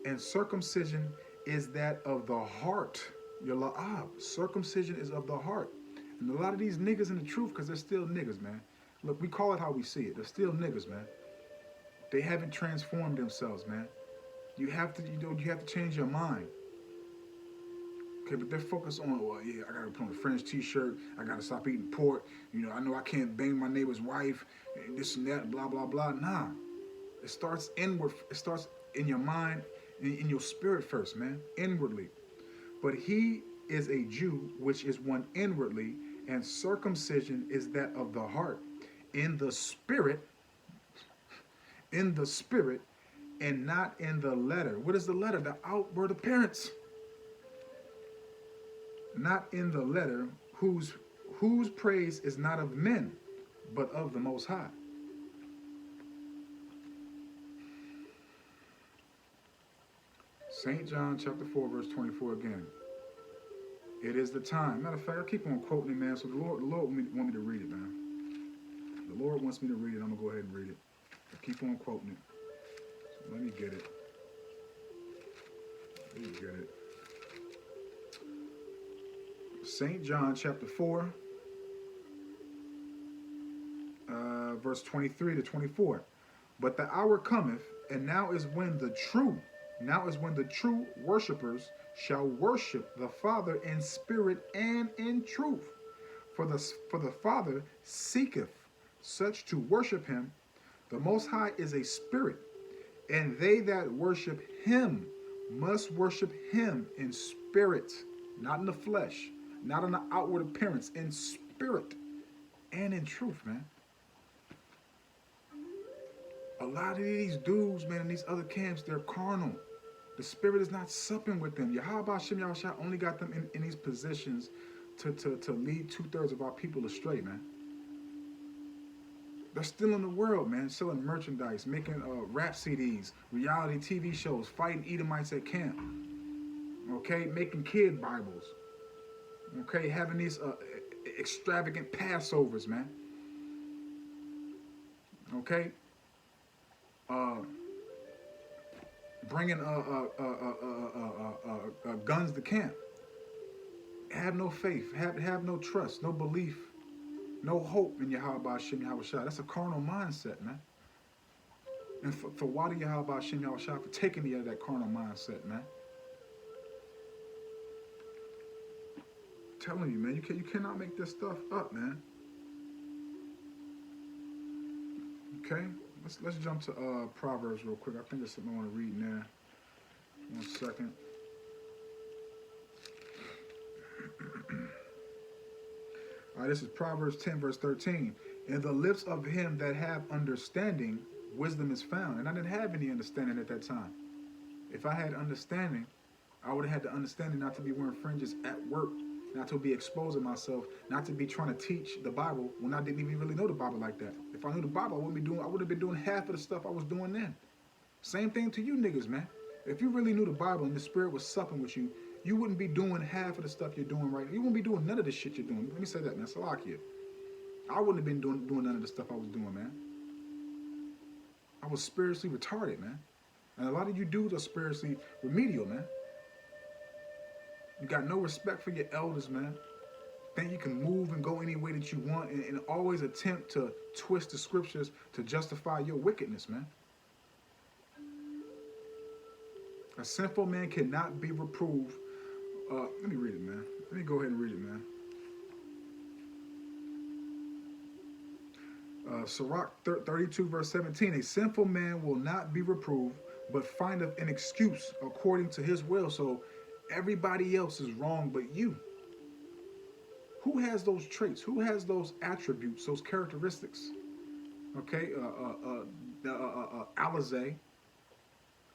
and circumcision is that of the heart. Your la'ab. Circumcision is of the heart. And a lot of these niggas in the truth, because they're still niggas, man. Look, we call it how we see it. They're still niggas, man. They haven't transformed themselves, man. You have to change your mind. Okay, but they're focused on, well, yeah, I gotta put on a French t-shirt, I gotta stop eating pork, I know I can't bang my neighbor's wife, and this and that, blah, blah, blah. Nah. It starts inward, it starts in your mind, in your spirit first, man. Inwardly. But he is a Jew, which is one inwardly, and circumcision is that of the heart, in the spirit, and not in the letter. What is the letter? The outward appearance. Not in the letter, whose praise is not of men, but of the Most High. St. John chapter 4, verse 24 again. It is the time. Matter of fact, I keep on quoting it, man. So the Lord want me to read it, man. The Lord wants me to read it. I'm going to go ahead and read it. I keep on quoting it. So let me get it. St. John chapter 4, verse 23 to 24. But the hour cometh, and now is when the true worshipers shall worship the Father in spirit and in truth. For the Father seeketh such to worship him. The Most High is a spirit, and they that worship him must worship him in spirit, not in the flesh, not in the outward appearance, in spirit and in truth, man. A lot of these dudes, man, in these other camps, they're carnal. The spirit is not supping with them. Yahweh Shem Yahushua only got them in these positions to lead 2/3 of our people astray, man. They're still in the world, man, selling merchandise, making rap CDs, reality TV shows, fighting Edomites at camp. Okay, making kid Bibles. Okay, having these extravagant Passovers, man. Okay, bringing guns to camp. Have no faith, have no trust, no belief, no hope in Yahweh Shem Yahushua. That's a carnal mindset, man. And for Wadi Yahweh Shem Yahushua for taking me out of that carnal mindset, man. I'm telling you, man, you cannot make this stuff up, man. Okay, let's jump to Proverbs real quick. I think there's something I want to read now. 1 second. All right, this is Proverbs 10, verse 13. In the lips of him that have understanding, wisdom is found. And I didn't have any understanding at that time. If I had understanding, I would have had the understanding not to be wearing fringes at work, not to be exposing myself, not to be trying to teach the Bible when I didn't even really know the Bible like that. If I knew the Bible, I would have been doing half of the stuff I was doing then. Same thing to you niggas, man. If you really knew the Bible and the Spirit was supping with you, you wouldn't be doing half of the stuff you're doing right now. You wouldn't be doing none of the shit you're doing. Let me say that, man. Salakia. I wouldn't have been doing none of the stuff I was doing, man. I was spiritually retarded, man. And a lot of you dudes are spiritually remedial, man. You got no respect for your elders, man. think you can move and go any way that you want, and always attempt to twist the scriptures to justify your wickedness, man. A sinful man cannot be reproved. Let me read it, man. Let me go ahead and read it, man. Sirach 32, verse 17. A sinful man will not be reproved, but findeth an excuse according to his will. So everybody else is wrong but you. Who has those traits? Who has those attributes, those characteristics? Okay, Alizé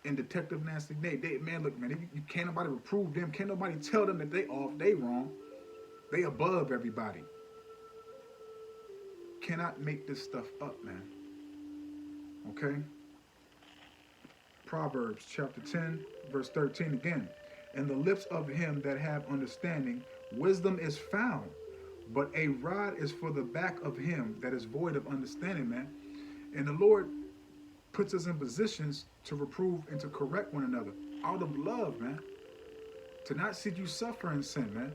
and Detective Nasty Nate. Man, look, man, you can't nobody reprove them. Can't nobody tell them that they off, they wrong. They above everybody. Cannot make this stuff up, man. Okay? Proverbs chapter 10, verse 13 again. In the lips of him that have understanding, wisdom is found, but a rod is for the back of him that is void of understanding, man. And the Lord puts us in positions to reprove and to correct one another out of love, man. To not see you suffer in sin, man.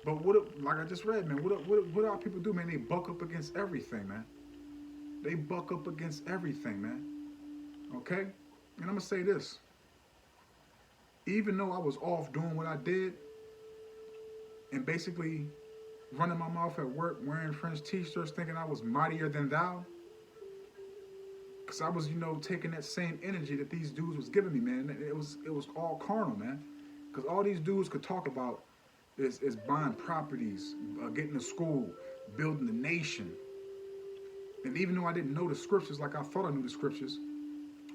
But like I just read, man, what our people do, man? They buck up against everything, man. They buck up against everything, man. Okay? And I'm going to say this. Even though I was off doing what I did and basically running my mouth at work, wearing French t-shirts, thinking I was mightier than thou, because I was, taking that same energy that these dudes was giving me, man. It was all carnal, man. Because all these dudes could talk about is buying properties, getting to school, building the nation. And even though I didn't know the scriptures like I thought I knew the scriptures,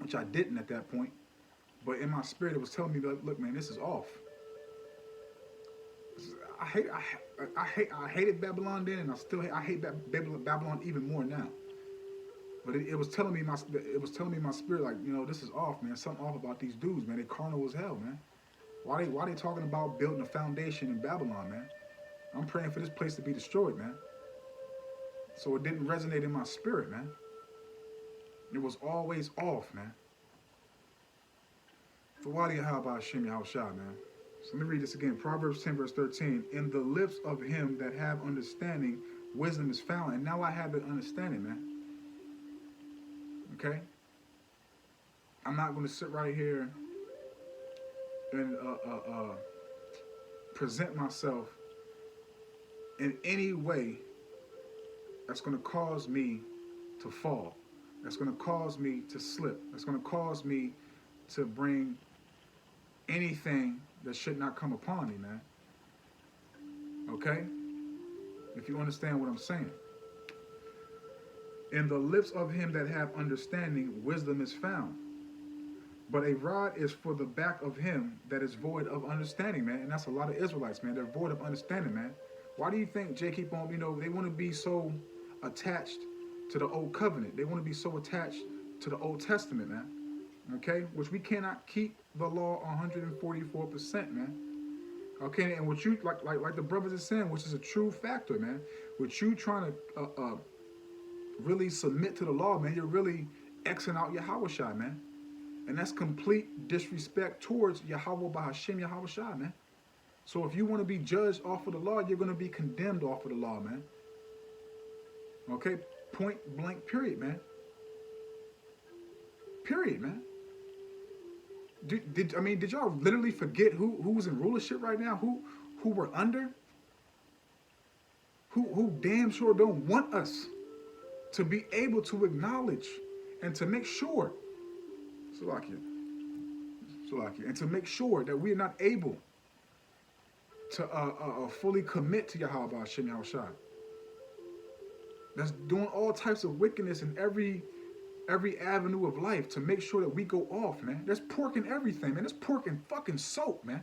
which I didn't at that point, but in my spirit it was telling me, look, man, this is off. I hated Babylon then, and I hate Babylon even more now. But it was telling me my spirit, like, this is off, man. Something off about these dudes, man. They carnal as hell, man. Why they talking about building a foundation in Babylon, man? I'm praying for this place to be destroyed, man. So it didn't resonate in my spirit, man. It was always off, man. For why how about Hashem Yahushua, man? So let me read this again. Proverbs 10, verse 13. In the lips of him that have understanding, wisdom is found. And now I have the understanding, man. Okay? I'm not going to sit right here and present myself in any way that's going to cause me to fall, that's going to cause me to slip, that's going to cause me to bring anything that should not come upon me, man. Okay? If you understand what I'm saying. In the lips of him that have understanding, wisdom is found. But a rod is for the back of him that is void of understanding, man. And that's a lot of Israelites, man. They're void of understanding, man. Why do you think Jay keep on, they want to be so attached to the old covenant. They want to be so attached to the Old Testament, man. Okay? Which we cannot keep the law 144%, man. Okay? And what you, like the brothers are saying, which is a true factor, man. With you trying to really submit to the law, man, you're really Xing out Yahushua, man. And that's complete disrespect towards Yahweh Bahashem Yahushua, man. So if you want to be judged off of the law, you're going to be condemned off of the law, man. Okay? Point blank, period, man. Period, man. Did y'all literally forget who's in rulership right now? Who we're under? Who damn sure don't want us to be able to acknowledge and to make sure, and to make sure that we are not able to fully commit to Yahweh Hashem Yahushua. That's doing all types of wickedness in every avenue of life to make sure that we go off, man. There's pork in everything, man. There's pork in fucking soap, man.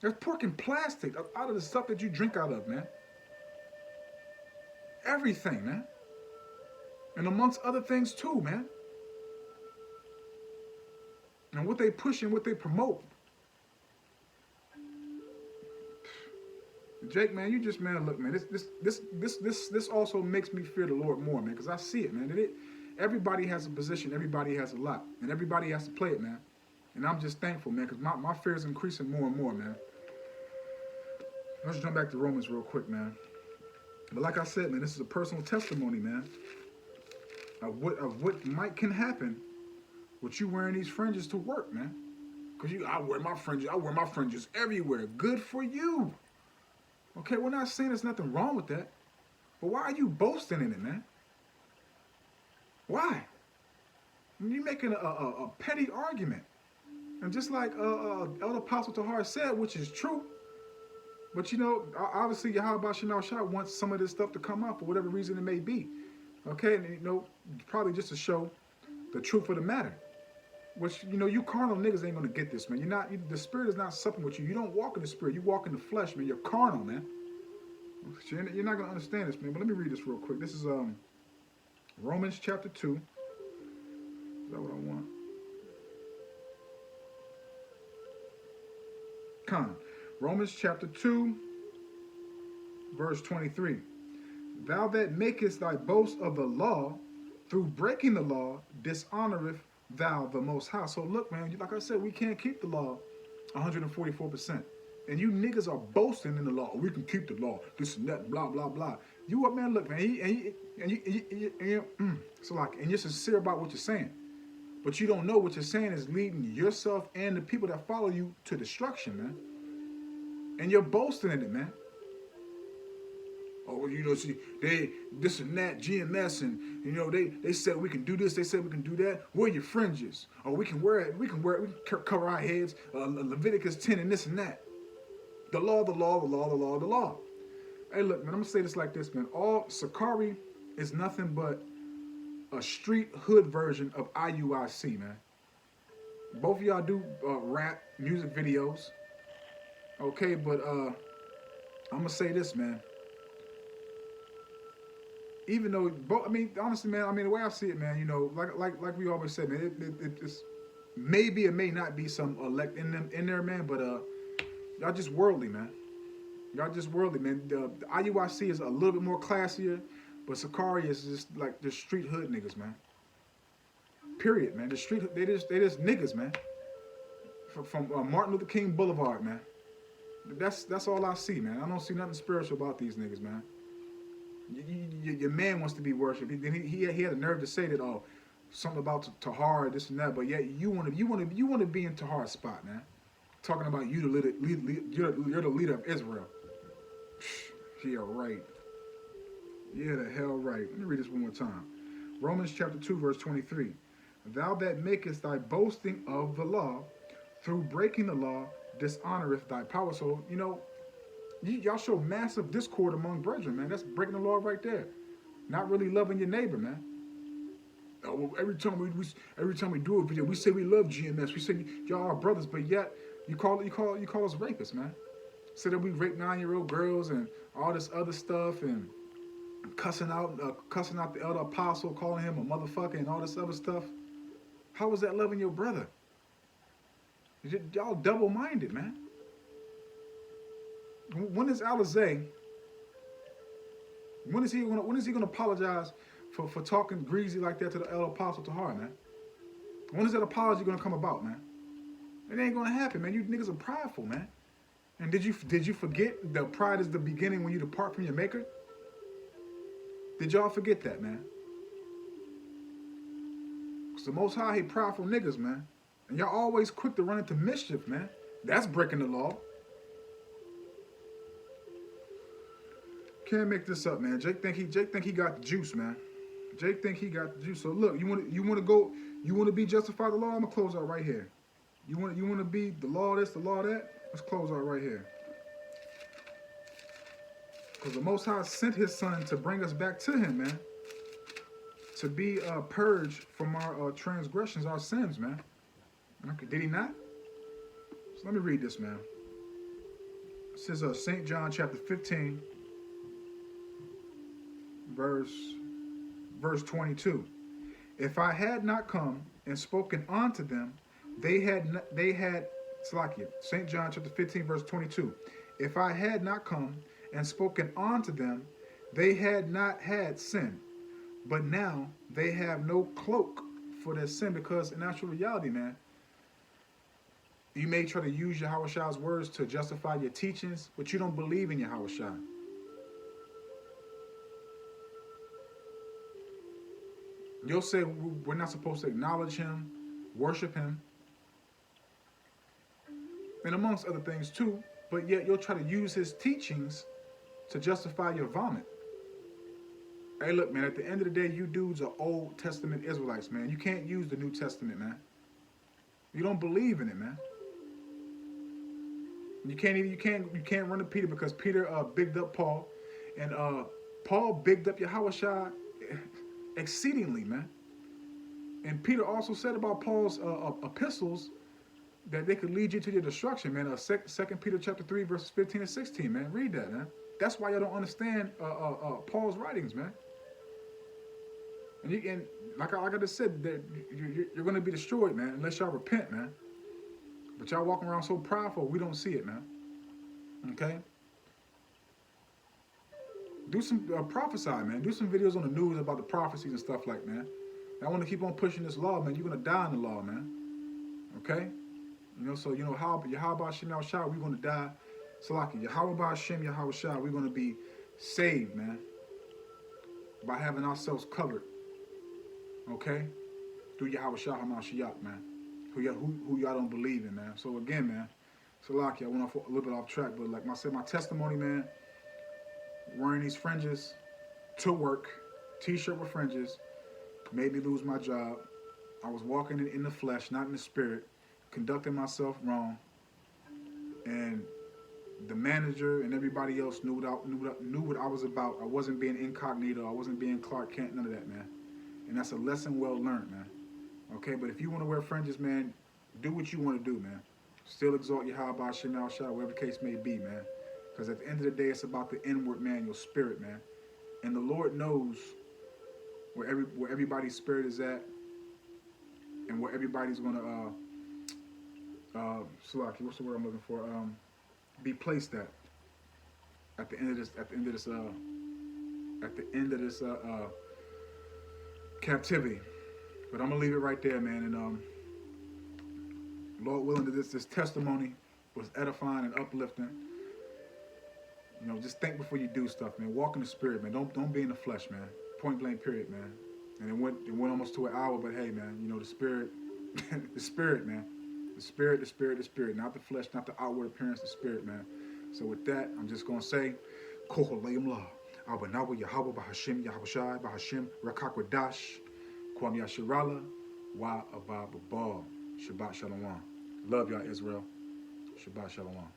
There's pork in plastic, out of the stuff that you drink out of, man. Everything, man. And amongst other things too, man. And what they push and what they promote. Jake, man, you just, man, look, man, this also makes me fear the Lord more, man, because I see it, man. Everybody has a position, everybody has a lot, and everybody has to play it, man. And I'm just thankful, man, because my fear is increasing more and more, man. Let's jump back to Romans real quick, man. But like I said, man, this is a personal testimony, man, of what might can happen with you wearing these fringes to work, man. Cause I wear my fringes. I wear my fringes everywhere. Good for you. Okay, we're not saying there's nothing wrong with that, but why are you boasting in it, man? Why? You're making a petty argument, and just like Elder Apostle Tahar said, which is true. But you know, obviously, Yahweh Shemel Shah wants some of this stuff to come out for whatever reason it may be. Okay, and you know, probably just to show the truth of the matter. Which, you know, you carnal niggas ain't gonna get this, man. The spirit is not supping with you. You don't walk in the spirit. You walk in the flesh, man. You're carnal, man. You're not gonna understand this, man. But let me read this real quick. This is Romans chapter 2. Is that what I want? Con. Romans chapter 2, verse 23. Thou that makest thy boast of the law, through breaking the law, dishonoreth thou the Most High. So look, man, like I said, we can't keep the law 144%. And you niggas are boasting in the law. We can keep the law, this and that, blah, blah, blah. You up, man, look, man, so like, and you're sincere about what you're saying. But you don't know what you're saying is leading yourself and the people that follow you to destruction, man. And you're boasting in it, man. Oh, you know, see, they this and that, GMS, and you know, they said we can do this, they said we can do that. Wear your fringes, or we can wear it, we can cover our heads. Leviticus 10 and this and that. The law, the law, the law, the law, the law. Hey, look, man, I'm gonna say this like this, man. All Sakari is nothing but a street hood version of IUIC, man. Both of y'all do rap music videos, okay? But I'm gonna say this, man. Even though, I mean, honestly, man, I mean, the way I see it, man, you know, like we always said, man, it's maybe it may not be some elect in there, man, but y'all just worldly, man. Y'all just worldly, man. The IUIC is a little bit more classier, but Sakari is just like the street hood niggas, man. Period, man. The street, they just niggas, man. From Martin Luther King Boulevard, man. That's all I see, man. I don't see nothing spiritual about these niggas, man. Your man wants to be worshipped. He had the nerve to say that, oh, something about Tahar, this and that. But yet you want to be in Tahar's spot, man. Talking about you're the leader of Israel. Yeah, right. Yeah, the hell right. Let me read this one more time. Romans chapter 2, verse 23. Thou that makest thy boasting of the law, through breaking the law, dishonoreth thy power. So, you know, y'all show massive discord among brethren, man. That's breaking the law right there. Not really loving your neighbor, man. Oh, well, every time we do a video, we say we love GMS. We say y'all are brothers, but yet you call us rapists, man. Say that we rape 9-year-old girls and all this other stuff and cussing out the elder apostle, calling him a motherfucker and all this other stuff. How is that loving your brother? Y'all double-minded, man. When is Alizé? When is he gonna apologize for talking greasy like that to the elder apostle Tahar, man? When is that apology gonna come about, man? It ain't gonna happen, man. You niggas are prideful, man. And did you forget that pride is the beginning when you depart from your maker? Did y'all forget that, man? Because the Most High hate prideful niggas, man. And y'all always quick to run into mischief, man. That's breaking the law. Can't make this up, man. Jake think he got the juice, man. Jake think he got the juice. So look, you want to be justified the law? I'm gonna close out right here. You want to be the law this, the law that? Let's close out right here. Because the Most High sent His Son to bring us back to Him, man. To be purged from our transgressions, our sins, man. Okay, did He not? So let me read this, man. This is St. John chapter 15, verse 22. If I had not come and spoken unto them, they had Slakia. St. John chapter 15, verse 22. If I had not come and spoken unto them, they had not had sin. But now they have no cloak for their sin, because in actual reality, man, You may try to use Yahweh Shai's words to justify your teachings, but you don't believe in Yahweh Shai. You'll say we're not supposed to acknowledge him, worship him, and amongst other things too, but yet you'll try to use his teachings to justify your vomit. Hey, look, man, at the end of the day, you dudes are Old Testament Israelites, man. You can't use the New Testament, man. You don't believe in it, man. You can't run to Peter because Peter bigged up Paul, and Paul bigged up Yahweh Shai exceedingly, man. And Peter also said about Paul's epistles that they could lead you to your destruction, man. 2 Peter chapter 3, verses 15 and 16, man. Read that, man. That's why y'all don't understand Paul's writings, man. And like I just said, that you're going to be destroyed, man, unless y'all repent, man. But y'all walking around so prideful, we don't see it, man. Okay? Do some prophesy, man. Do some videos on the news about the prophecies and stuff like, man. I want to keep on pushing this law, man. You're going to die in the law, man. Okay? You know, so, you know, Yahweh Shem Yahweh Shai, we're going to die. Salaki, Yahweh Shem Yahweh Shai, we're going to be saved, man. By having ourselves covered. Okay? Through Yahweh Shai HaMashiach, man. Who y'all don't believe in, man. So again, man, Salaki, I went off a little bit off track, but like I said, my testimony, man, wearing these fringes to work, t-shirt with fringes, made me lose my job. I was walking in the flesh, not in the spirit, conducting myself wrong, and the manager and everybody else knew what I was about. I wasn't being incognito. I wasn't being Clark Kent, none of that, man. And that's a lesson well learned, man. Okay, but if you want to wear fringes, man, do what you want to do, man. Still exalt Yahweh Shem Yahweh Shai, whatever the case may be, man. Because at the end of the day, it's about the inward man, your spirit, man. And the Lord knows where everybody's spirit is at, and where everybody's gonna Salaki, what's the word I'm looking for? Be placed at the end of this captivity. But I'm gonna leave it right there, man. And Lord willing, that this testimony was edifying and uplifting. You know, just think before you do stuff, man. Walk in the spirit, man. Don't be in the flesh, man. Point blank, period, man. And it went almost to an hour, but hey, man, you know, the spirit, the spirit, man. The spirit, not the flesh, not the outward appearance, the spirit, man. So with that, I'm just gonna say, Koholayim La, Abanawa Yahweh Bahashim Yahweh Shai Bahashim Rakakwadash. Kwam Yashirala, Wa Abba Babal. Shabbat Shalom. Love y'all, Israel. Shabbat Shalom.